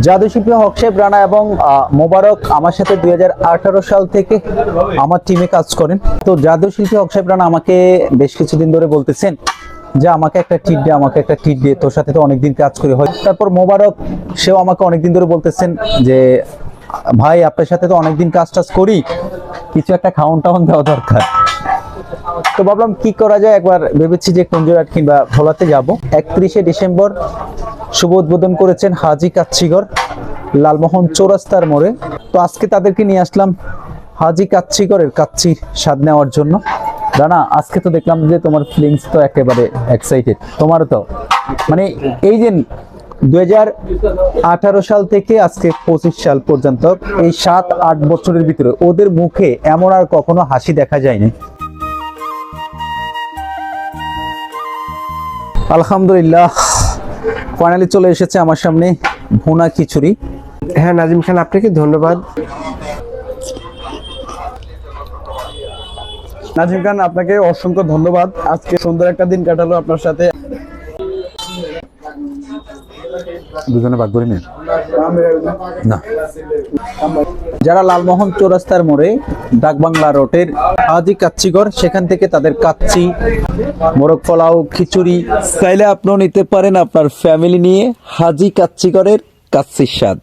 জাদু শিল্পী হক সাহেব রানা এবং মোবারক আমার সাথে 2018 সাল থেকে আমার টিমে কাজ করেন। তো জাদু শিল্পী হক সাহেব রানা আমাকে বেশ কিছুদিন ধরে বলতেছেন যে আমাকে একটা ট্রিট দে, আমাকে একটা ট্রিট দে, তোর সাথে তো অনেকদিন কাজ করি হয়। তারপর মোবারক সেও আমাকে অনেকদিন ধরে বলতেছেন যে ভাই আপনার সাথে তো অনেকদিন কাজ টাজ করি, কিছু একটা খাওয়ান টাউন দেওয়া দরকার। তো ভাবলাম কি করা যায়, একবার ভেবেছি যে কুঞ্জরাট কিংবা ভোলাতে যাব। 31শে ডিসেম্বর শুভ উদ্বোধন করেছেন হাজি কাচ্চিগর লালমোহন চৌরাস্তার মোড়ে। তো আজকে তাদেরকে নিয়ে আসলাম হাজি কাচ্চিগরের কাচ্চির স্বাদ নেওয়ার জন্য। রানা, আজকে তো দেখলাম যে তোমার ফিলিংস তো একেবারে এক্সাইটেড, তোমারও তো মানে এই যে 2018 সাল থেকে আজকে 25 সাল পর্যন্ত এই 7-8 বছরের ভিতরে ওদের মুখে এমন আর কখনো হাসি দেখা যায়নি। আলহামদুলিল্লাহ ফাইনালি চলে এসেছে আমার সামনে ভুনা খিচুড়ি। হ্যাঁ নাজিম খান, আপনাকে ধন্যবাদ। নাজিম খান, আপনাকে অসংখ্য ধন্যবাদ। আজকে সুন্দর একটা দিন কাটালো আপনার সাথে। দুজনে ভাগ করে না। যারা লালমোহন চৌরাস্তার মোড়ে ডাকবাংলা রোডের হাজি কাচ্চিগর, সেখান থেকে তাদের কাচ্চি, মোরগ পোলাও, খিচুড়ি চাইলে আপনিও নিতে পারেন আপনার ফ্যামিলি নিয়ে। হাজি কাচ্চিগরের কাচ্চির স্বাদ।